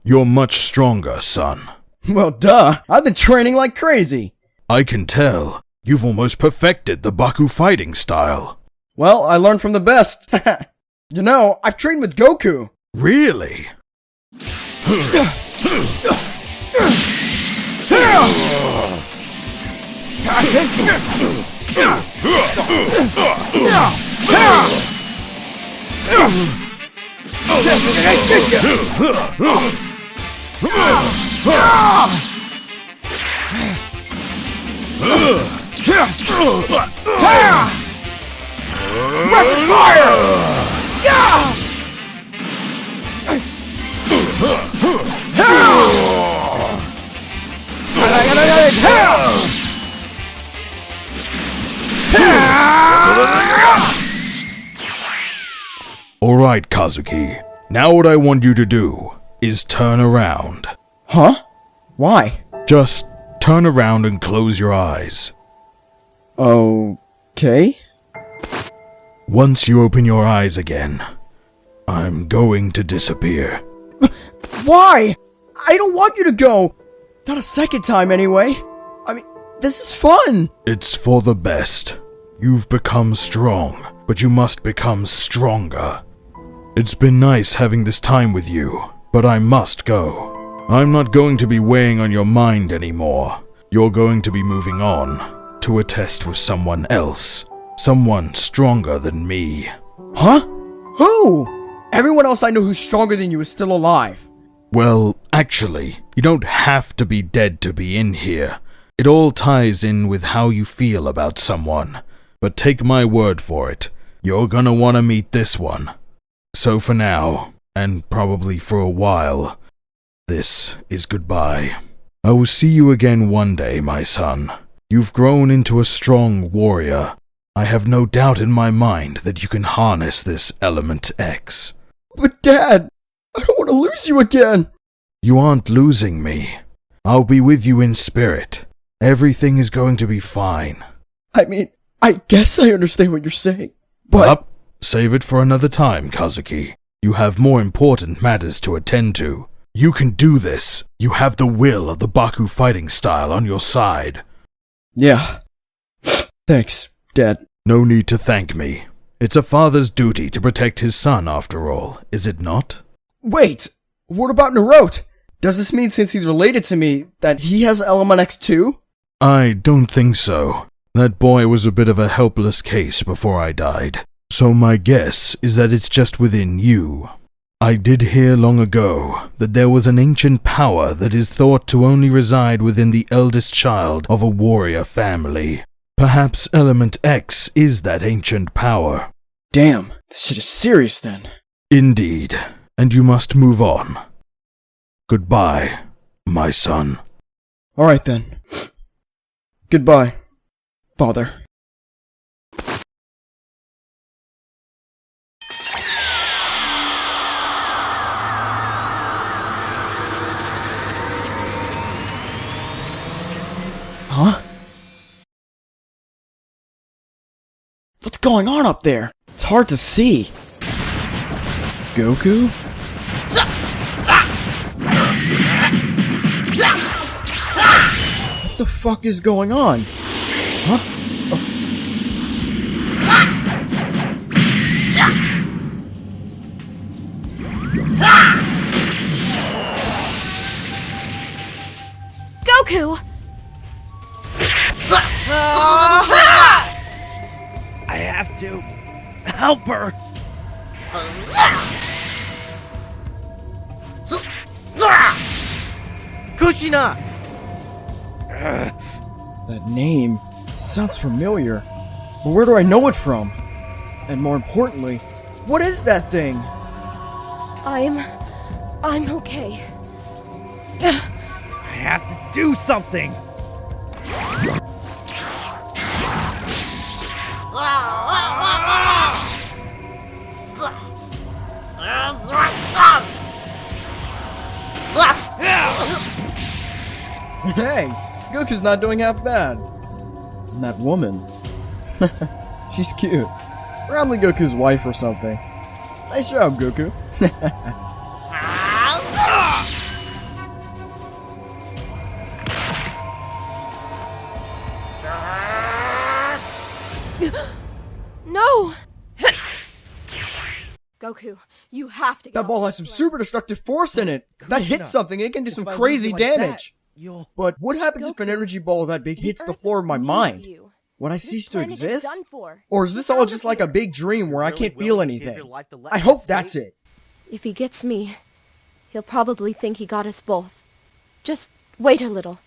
You're much stronger, son. Well, duh. I've been training like crazy. I can tell. You've almost perfected the Baku fighting style. Well, I learned from the best. You know, I've trained with Goku. Really? Rapid fire! Alright, Kazuki. Now what I want you to do is turn around. Huh? Why? Just turn around and close your eyes. Okay. Once you open your eyes again, I'm going to disappear. Why? I don't want you to go. Not a second time, anyway. I mean, this is fun. It's for the best. You've become strong, but you must become stronger. It's been nice having this time with you, but I must go. I'm not going to be weighing on your mind anymore. You're going to be moving on to a test with someone else. Someone stronger than me. Huh? Who? Everyone else I know who's stronger than you is still alive. Well, actually, you don't have to be dead to be in here. It all ties in with how you feel about someone. But take my word for it, you're gonna want to meet this one. So for now, and probably for a while, this is goodbye. I will see you again one day, my son. You've grown into a strong warrior. I have no doubt in my mind that you can harness this Element X. But Dad, I don't want to lose you again. You aren't losing me. I'll be with you in spirit. Everything is going to be fine. I mean, I guess I understand what you're saying, but... Save it for another time, Kazuki. You have more important matters to attend to. You can do this. You have the will of the Baku fighting style on your side. Yeah. Thanks, Dad. No need to thank me. It's a father's duty to protect his son, after all, is it not? Wait! What about Naruto? Does this mean since he's related to me, that he has Element X too? I don't think so. That boy was a bit of a helpless case before I died. So my guess is that it's just within you. I did hear long ago that there was an ancient power that is thought to only reside within the eldest child of a warrior family. Perhaps Element X is that ancient power. Damn, this shit is serious then. Indeed, and you must move on. Goodbye, my son. Alright then. Goodbye, Father. Huh? What's going on up there? It's hard to see. Goku? What the fuck is going on? Huh? Goku! I have to help her. Kushina! That name sounds familiar, but where do I know it from? And more importantly, what is that thing? I'm okay. I have to do something. Hey, Goku's not doing half bad. And that woman. She's cute. Probably Goku's wife or something. Nice job, Goku. Goku, you have to get That ball off has some this super destructive force in it. If that hits something, it can do some If I crazy lose you like that, damage. you'll... But what happens if an Goku, energy ball that big hits the Earth floor of my needs mind? you. Would I This cease to planet is exist? done for. Or is this Get all out just of like a here. big dream where I Really can't feel willing to give anything? your life to let I me hope escape? that's it. If he gets me, he'll probably think he got us both. Just wait a little.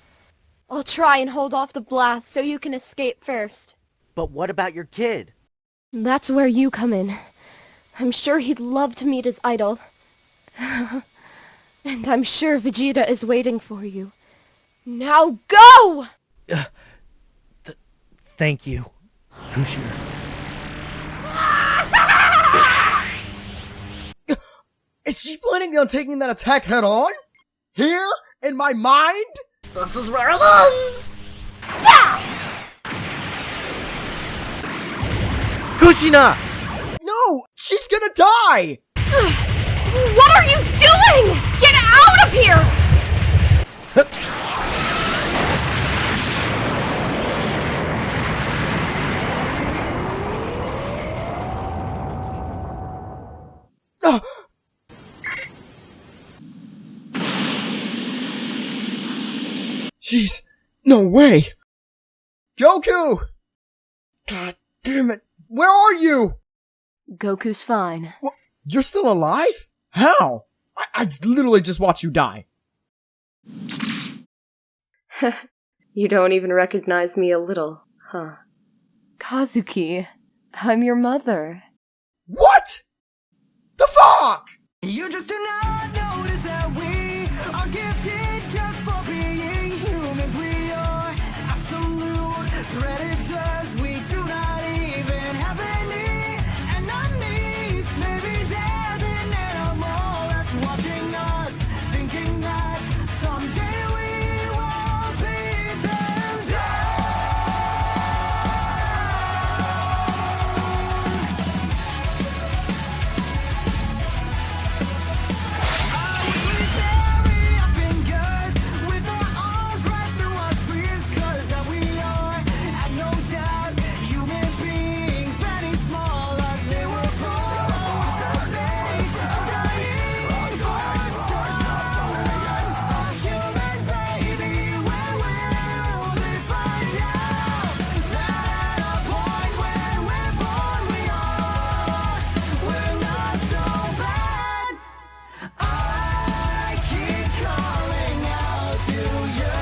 I'll try and hold off the blast so you can escape first. But what about your kid? That's where you come in. I'm sure he'd love to meet his idol. And I'm sure Vegeta is waiting for you. Now go! Thank you, Kushina. Is she planning on taking that attack head on? Here? In my mind? This is where it ends! Kushina! No! She's gonna die! What are you doing? Get out of here! Ah! Jeez, no way! Goku! God damn it! Where are you? Goku's fine. What? You're still alive? How? I literally just watched you die. You don't even recognize me a little, huh? Kazuki, I'm your mother. What? The fuck? You just do not notice that we are gifted just for being humans. We are absolute predators. We do not even have any enemies. Maybe there's an animal that's watching us, thinking that someday we will beat them down. We bury our fingers with our arms right through our sleeves, 'cause that we are, and no doubt, human beings, many small as they were born. The fate of dying for someone, a human baby. Where will they find out that at a point where we're born, we're not so bad? I keep calling out to you.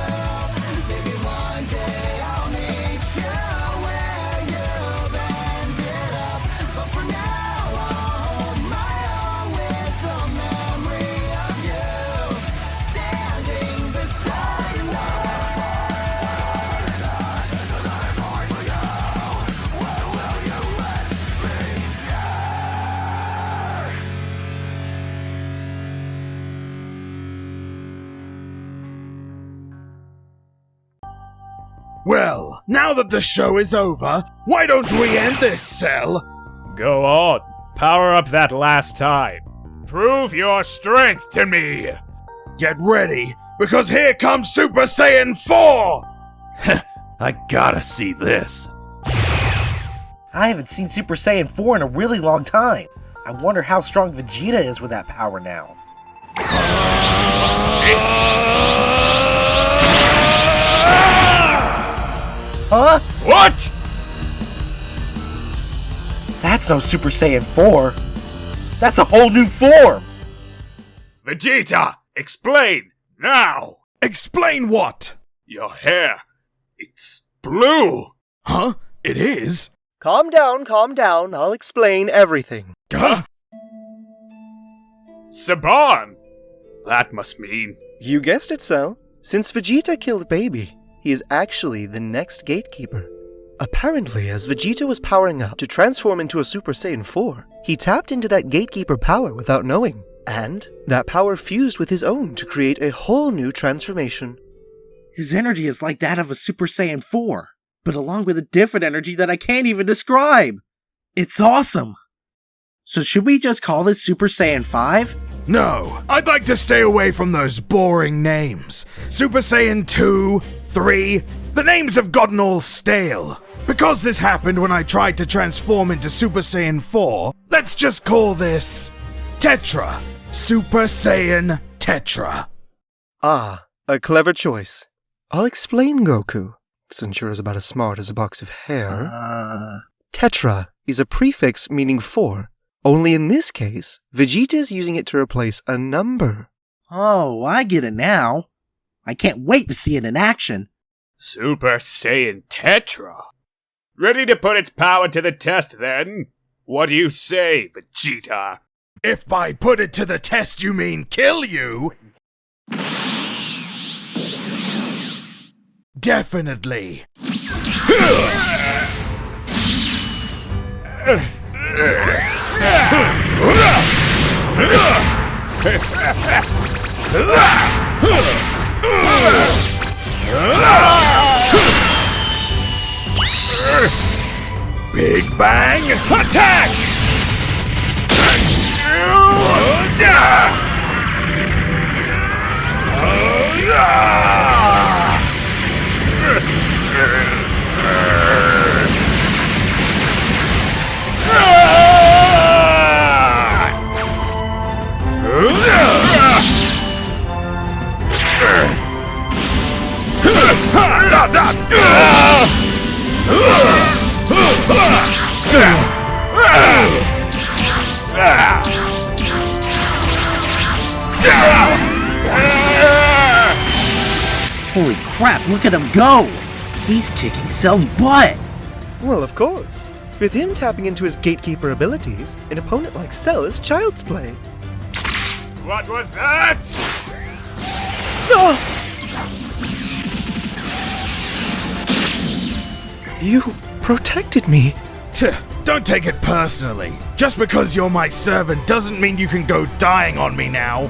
Maybe one day I'll meet you where you've ended up. But for now, I'll hold my own with the memory of you standing beside me. Well, now that the show is over, why don't we end this, Cell? Go on. Power up that last time. Prove your strength to me. Get ready, because here comes Super Saiyan 4! I gotta see this. I haven't seen Super Saiyan 4 in a really long time. I wonder how strong Vegeta is with that power now. Huh? What? That's no Super Saiyan 4. That's a whole new form. Vegeta, explain now. Explain what? Your hair, it's blue. Huh? It is? Calm down, I'll explain everything. Huh? Saban. That must mean You guessed it, Cell. Since Vegeta killed Baby, he is actually the next gatekeeper. Apparently, as Vegeta was powering up to transform into a Super Saiyan 4, he tapped into that gatekeeper power without knowing, and that power fused with his own to create a whole new transformation. His energy is like that of a Super Saiyan 4, but along with a different energy that I can't even describe. It's awesome! So should we just call this Super Saiyan 5? No, I'd like to stay away from those boring names. Super Saiyan 2, 3, the names have gotten all stale. Because this happened when I tried to transform into Super Saiyan 4, Let's just call this Tetra. Super Saiyan Tetra. Ah, a clever choice. I'll explain, Goku, since you're about as smart as a box of hair. Tetra is a prefix meaning 4. Only in this case, Vegeta is using it to replace a number. Oh, I get it now. I can't wait to see it in action. Super Saiyan Tetra. Ready to put its power to the test then? What do you say, Vegeta? If by put it to the test you mean kill you... Definitely. Big Bang Attack! Holy crap, look at him go! He's kicking Cell's butt! Well, of course. With him tapping into his gatekeeper abilities, an opponent like Cell is child's play. What was that? You protected me. Don't take it personally. Just because you're my servant doesn't mean you can go dying on me now.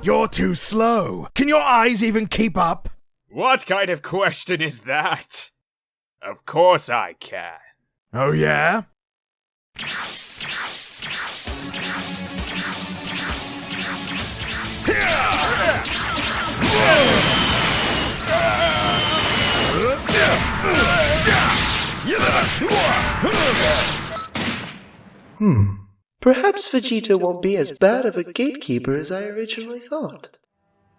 You're too slow. Can your eyes even keep up? What kind of question is that? Of course I can. Oh yeah? Perhaps Vegeta won't be as bad of a gatekeeper as I originally thought.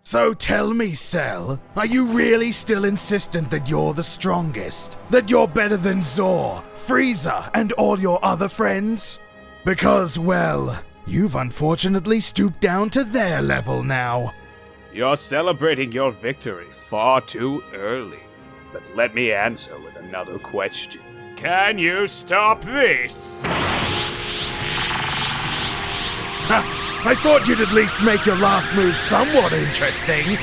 So tell me, Cell, are you really still insistent that you're the strongest? That you're better than Zor, Frieza, and all your other friends? Because, well, you've unfortunately stooped down to their level now. You're celebrating your victory far too early. But let me answer with another question. Can you stop this? I thought you'd at least make your last move somewhat interesting.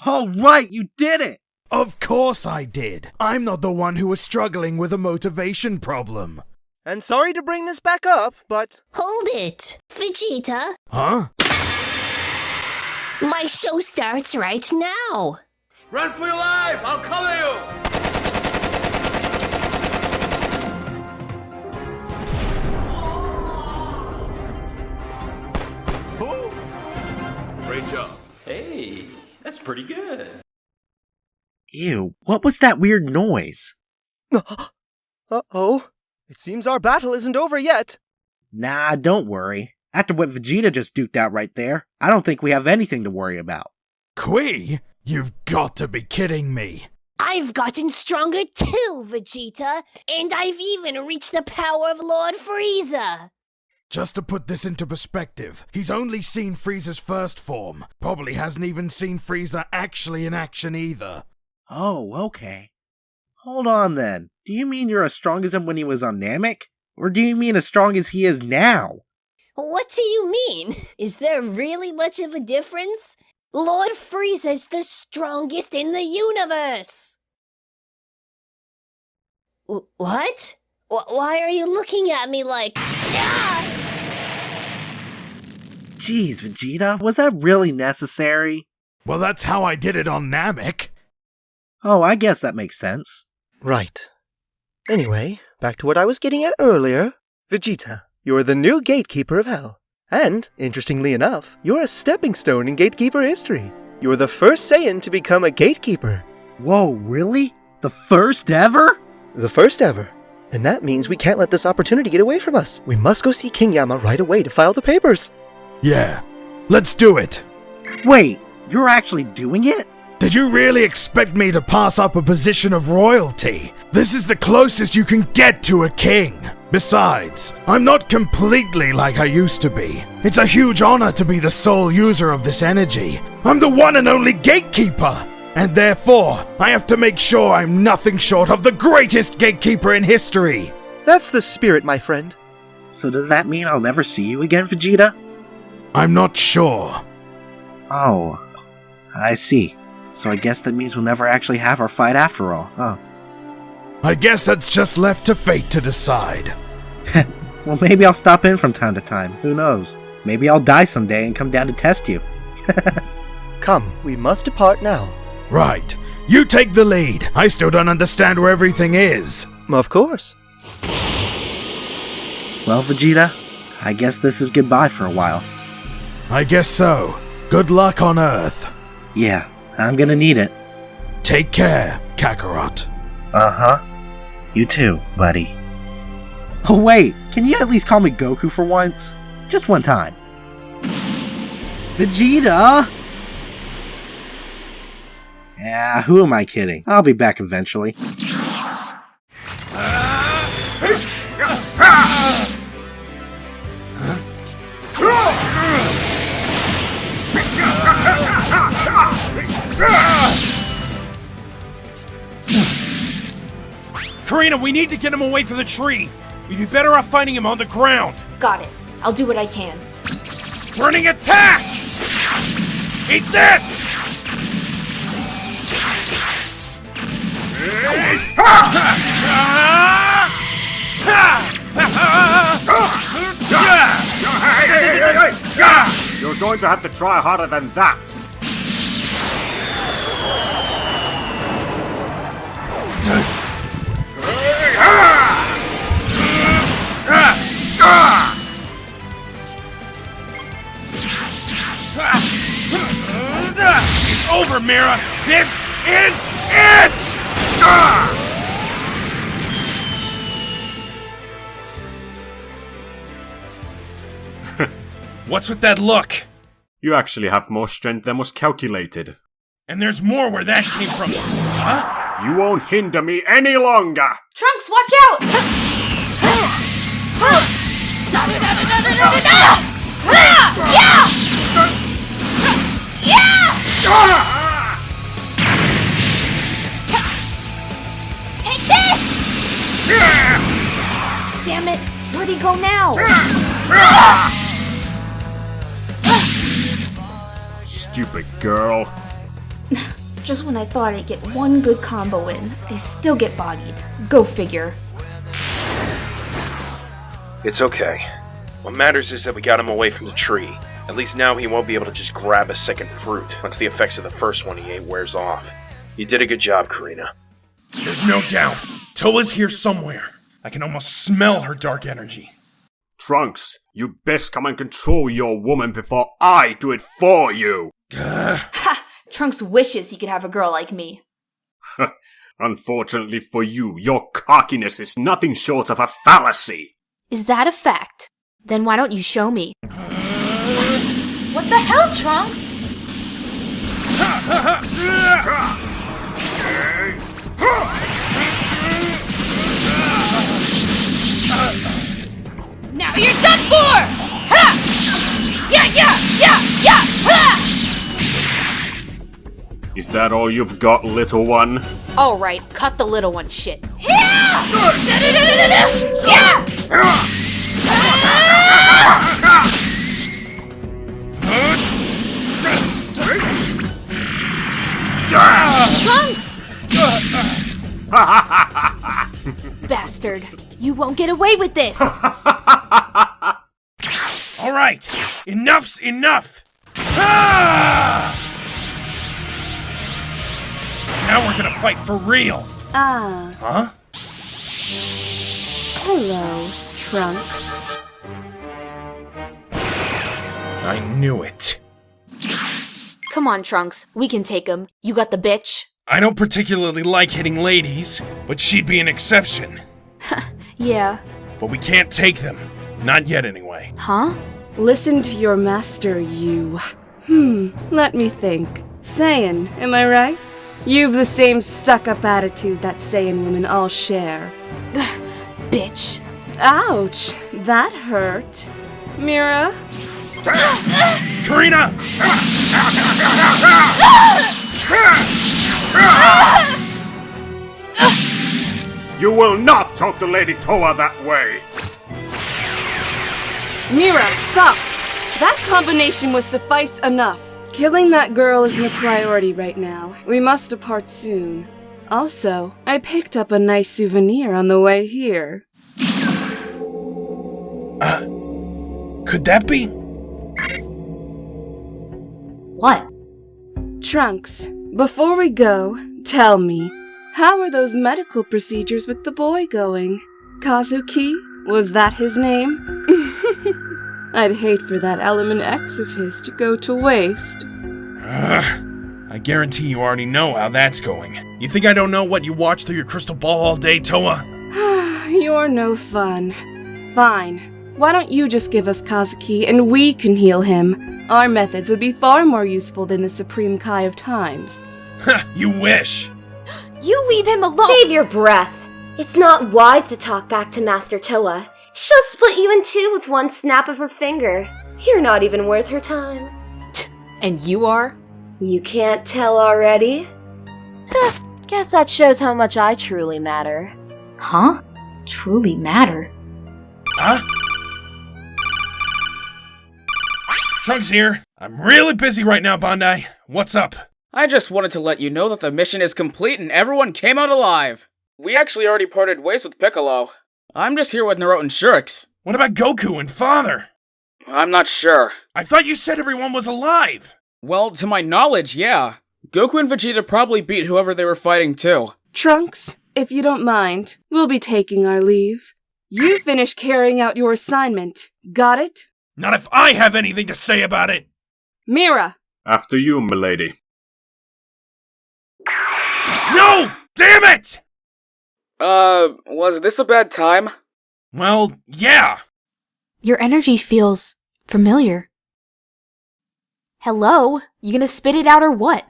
All right, you did it! Of course I did. I'm not the one who was struggling with a motivation problem. And sorry to bring this back up, but... Hold it! Vegeta! Huh? My show starts right now! Run for your life! I'll cover you! Great job. Hey, that's pretty good. Ew, what was that weird noise? Uh-oh. It seems our battle isn't over yet. Nah, don't worry. After what Vegeta just duked out right there, I don't think we have anything to worry about. Qui? You've got to be kidding me. I've gotten stronger too, Vegeta, and I've even reached the power of Lord Frieza. Just to put this into perspective, he's only seen Frieza's first form. Probably hasn't even seen Frieza actually in action either. Oh, okay. Hold on then. Do you mean you're as strong as him when he was on Namek? Or do you mean as strong as he is now? What do you mean? Is there really much of a difference? Lord Frieza's the strongest in the universe! What? Why are you looking at me like... Ah! Jeez, Vegeta, was that really necessary? Well, that's how I did it on Namek. Oh, I guess that makes sense. Right. Anyway, back to what I was getting at earlier. Vegeta, you're the new Gatekeeper of Hell. And, interestingly enough, you're a stepping stone in Gatekeeper history. You're the first Saiyan to become a Gatekeeper. Whoa, really? The first ever? The first ever. And that means we can't let this opportunity get away from us. We must go see King Yama right away to file the papers. Yeah, let's do it. Wait, you're actually doing it? Did you really expect me to pass up a position of royalty? This is the closest you can get to a king. Besides, I'm not completely like I used to be. It's a huge honor to be the sole user of this energy. I'm the one and only gatekeeper. And therefore, I have to make sure I'm nothing short of the greatest gatekeeper in history. That's the spirit, my friend. So does that mean I'll never see you again, Vegeta? I'm not sure. Oh, I see. So I guess that means we'll never actually have our fight after all, huh? I guess that's just left to fate to decide. Well, maybe I'll stop in from time to time. Who knows? Maybe I'll die someday and come down to test you. Come, we must depart now. Right. You take the lead. I still don't understand where everything is. Of course. Well, Vegeta, I guess this is goodbye for a while. I guess so. Good luck on Earth. Yeah, I'm gonna need it. Take care, Kakarot. Uh-huh. You too, buddy. Oh wait, can you at least call me Goku for once? Just one time. Vegeta! Yeah, who am I kidding? I'll be back eventually. Korrina, we need to get him away from the tree. We'd be better off finding him on the ground. Got it. I'll do what I can. Burning attack! Eat this! You're going to have to try harder than that. It's over, Mira! This is it! What's with that look? You actually have more strength than was calculated. And there's more where that came from. Huh? You won't hinder me any longer! Trunks, watch out! Take this! Damn it! Where'd he go now? Stupid girl. Just when I thought I'd get one good combo in, I still get bodied. Go figure. It's okay. What matters is that we got him away from the tree. At least now he won't be able to just grab a second fruit once the effects of the first one he ate wears off. You did a good job, Korrina. There's no doubt. Toa's here somewhere. I can almost smell her dark energy. Trunks, you best come and control your woman before I do it for you! Ha! Trunks wishes he could have a girl like me. Unfortunately for you, your cockiness is nothing short of a fallacy. Is that a fact? Then why don't you show me? What the hell, Trunks? Now you're done for! Ha! Yeah! Ha! Is that all you've got, little one? Alright, cut the little one shit. Yeah! Trunks! Bastard, you won't get away with this! Alright, enough's enough! Ah! Now we're gonna fight for real! Ah. Huh? Hello, Trunks. I knew it. Come on, Trunks, we can take him. You got the bitch? I don't particularly like hitting ladies, but she'd be an exception. Yeah. But we can't take them. Not yet, anyway. Huh? Listen to your master, you. Let me think. Saiyan, am I right? You've the same stuck-up attitude that Saiyan women all share. Bitch. Ouch, that hurt. Mira? Korrina! You will not talk to Lady Toa that way! Mira, stop! That combination would suffice enough. Killing that girl isn't a priority right now. We must depart soon. Also, I picked up a nice souvenir on the way here. Could that be? What? Trunks, before we go, tell me, how are those medical procedures with the boy going? Kazuki? Was that his name? I'd hate for that element X of his to go to waste. I guarantee you already know how that's going. You think I don't know what you watch through your crystal ball all day, Toa? You're no fun. Fine. Why don't you just give us Kazuki and we can heal him? Our methods would be far more useful than the Supreme Kai of Times. You wish! You leave him alone! Save your breath. It's not wise to talk back to Master Toa. She'll split you in two with one snap of her finger. You're not even worth her time. And you are? You can't tell already? Guess that shows how much I truly matter. Huh? Truly matter? Huh? Trunks here. I'm really busy right now, Bandai. What's up? I just wanted to let you know that the mission is complete and everyone came out alive. We actually already parted ways with Piccolo. I'm just here with Naruto and Shurix. What about Goku and Father? I'm not sure. I thought you said everyone was alive! Well, to my knowledge, yeah. Goku and Vegeta probably beat whoever they were fighting too. Trunks, if you don't mind, we'll be taking our leave. You finished carrying out your assignment. Got it? Not if I have anything to say about it! Mira! After you, milady. No! Damn it! Was this a bad time? Well, yeah. Your energy feels familiar. Hello? You gonna spit it out or what?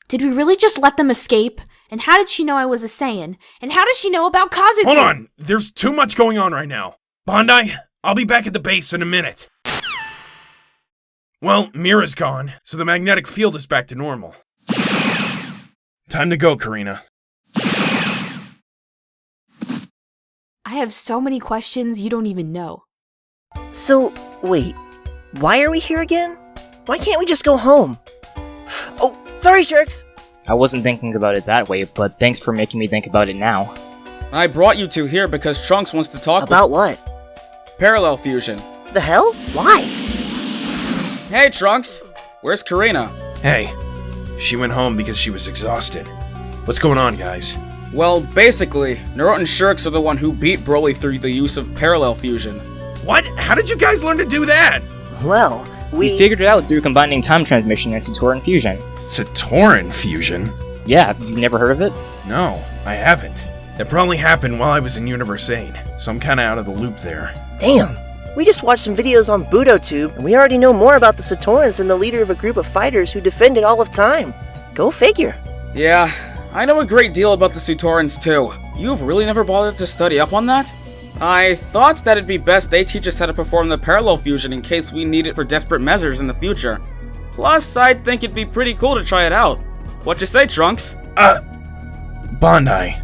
Did we really just let them escape? And how did she know I was a Saiyan? And how does she know about Kazuki? Hold on! There's too much going on right now. Bandai, I'll be back at the base in a minute. Well, Mira's gone, so the magnetic field is back to normal. Time to go, Korrina. I have so many questions you don't even know. So, wait. Why are we here again? Why can't we just go home? Oh, sorry, Shurix! I wasn't thinking about it that way, but thanks for making me think about it now. I brought you two here because Trunks wants to talk about what? Parallel fusion. The hell? Why? Hey, Trunks! Where's Korrina? Hey, she went home because she was exhausted. What's going on, guys? Well, basically, Naruto and Shurix are the one who beat Broly through the use of parallel fusion. What? How did you guys learn to do that? Well, We figured it out through combining time transmission and Satoran fusion. Satoran fusion? Yeah, you never heard of it? No, I haven't. That probably happened while I was in Universe 8, so I'm kinda out of the loop there. Damn. We just watched some videos on Budotube, and we already know more about the Satorans than the leader of a group of fighters who defended all of time. Go figure. Yeah, I know a great deal about the Satorans too. You've really never bothered to study up on that? I thought that it'd be best they teach us how to perform the parallel fusion in case we need it for desperate measures in the future. Plus, I think it'd be pretty cool to try it out. What you say, Trunks? Bandai.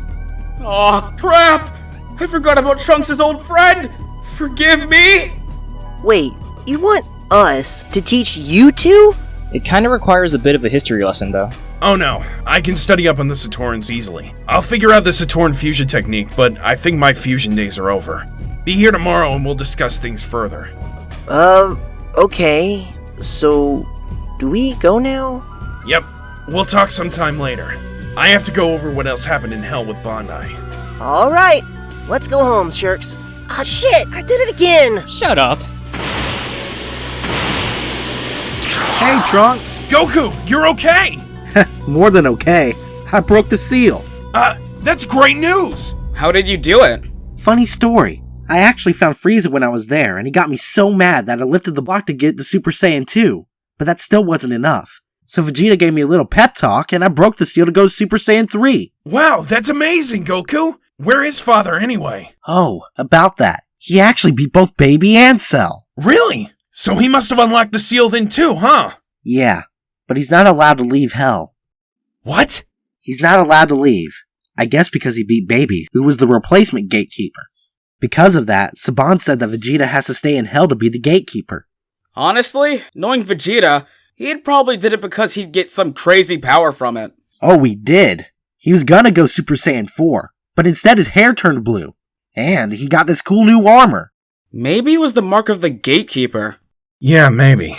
Aw, crap! I forgot about Trunks' old friend! Forgive me? Wait, you want us to teach you two? It kinda requires a bit of a history lesson, though. Oh no, I can study up on the Satorans easily. I'll figure out the Satoran fusion technique, but I think my fusion days are over. Be here tomorrow and we'll discuss things further. Okay. So, do we go now? Yep, we'll talk sometime later. I have to go over what else happened in Hell with Bandai. Alright, let's go home, Shirks. Ah, shit, I did it again! Shut up. Hey, Trunks! Goku, you're okay! More than okay. I broke the seal. That's great news! How did you do it? Funny story. I actually found Frieza when I was there, and he got me so mad that I lifted the block to get the Super Saiyan 2. But that still wasn't enough. So Vegeta gave me a little pep talk, and I broke the seal to go to Super Saiyan 3. Wow, that's amazing, Goku! Where is Father anyway? Oh, about that. He actually beat both Baby and Cell. Really? So he must have unlocked the seal then too, huh? Yeah, but he's not allowed to leave Hell. What? He's not allowed to leave. I guess because he beat Baby, who was the replacement gatekeeper. Because of that, Saban said that Vegeta has to stay in Hell to be the gatekeeper. Honestly, knowing Vegeta, he'd probably did it because he'd get some crazy power from it. Oh, he did. He was gonna go Super Saiyan 4, but instead his hair turned blue. And he got this cool new armor. Maybe it was the mark of the gatekeeper. Yeah, maybe.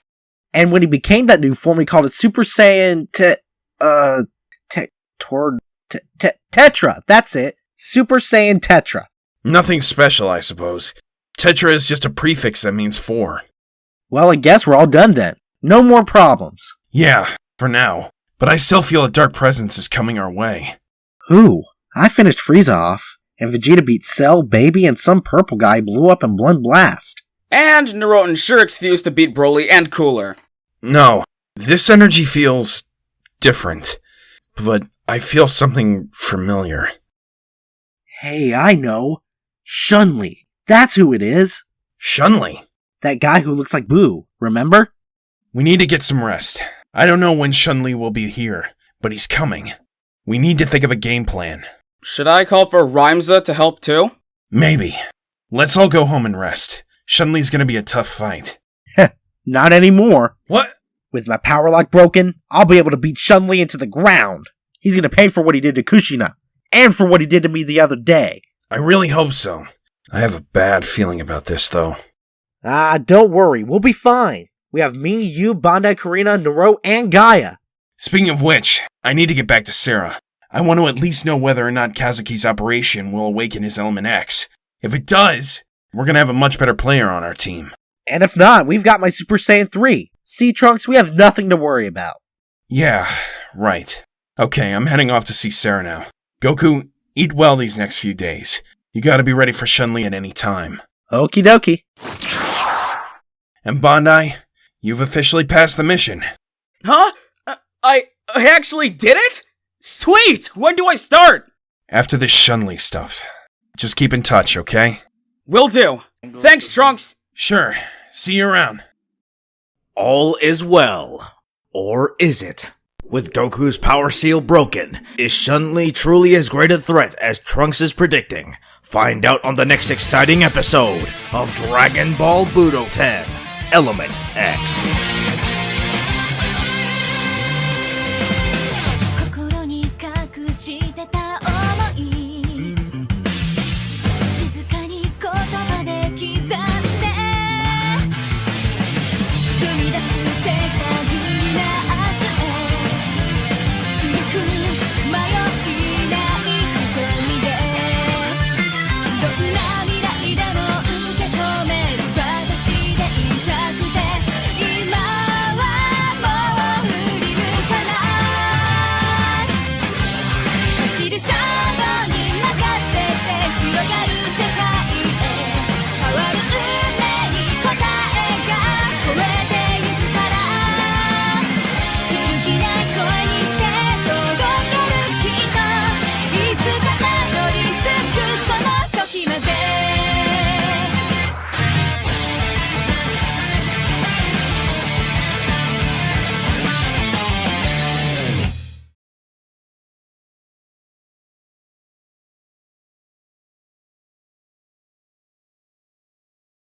And when he became that new form, he called it Super Saiyan Tetra. That's it. Super Saiyan Tetra. Nothing special, I suppose. Tetra is just a prefix that means 4. Well, I guess we're all done then. No more problems. Yeah, for now. But I still feel a dark presence is coming our way. Who? I finished Frieza off, and Vegeta beat Cell, Baby, and some purple guy blew up in Blood Blast. And Naruto Shurik's fused to beat Broly and Cooler. No, this energy feels different. But I feel something familiar. Hey, I know. Shenli. That's who it is. Shenli? That guy who looks like Boo, remember? We need to get some rest. I don't know when Shenli will be here, but he's coming. We need to think of a game plan. Should I call for Rhymesa to help too? Maybe. Let's all go home and rest. Shenli's gonna be a tough fight. Not anymore. What? With my power lock broken, I'll be able to beat Shenli into the ground. He's gonna pay for what he did to Kushina, and for what he did to me the other day. I really hope so. I have a bad feeling about this, though. Don't worry, we'll be fine. We have me, you, Bandai, Korrina, Nero, and Gaia. Speaking of which, I need to get back to Sarah. I want to at least know whether or not Kazuki's operation will awaken his Element X. If it does, we're gonna have a much better player on our team. And if not, we've got my Super Saiyan 3. See, Trunks, we have nothing to worry about. Yeah, right. Okay, I'm heading off to see Sarah now. Goku, eat well these next few days. You gotta be ready for Shenli at any time. Okie dokie. And Bandai, you've officially passed the mission. Huh? I actually did it? Sweet! When do I start? After this Shenli stuff. Just keep in touch, okay? Will do. Thanks, Trunks. Sure. See you around. All is well. Or is it? With Goku's power seal broken, is Shenli truly as great a threat as Trunks is predicting? Find out on the next exciting episode of Dragon Ball Budoten, Element X.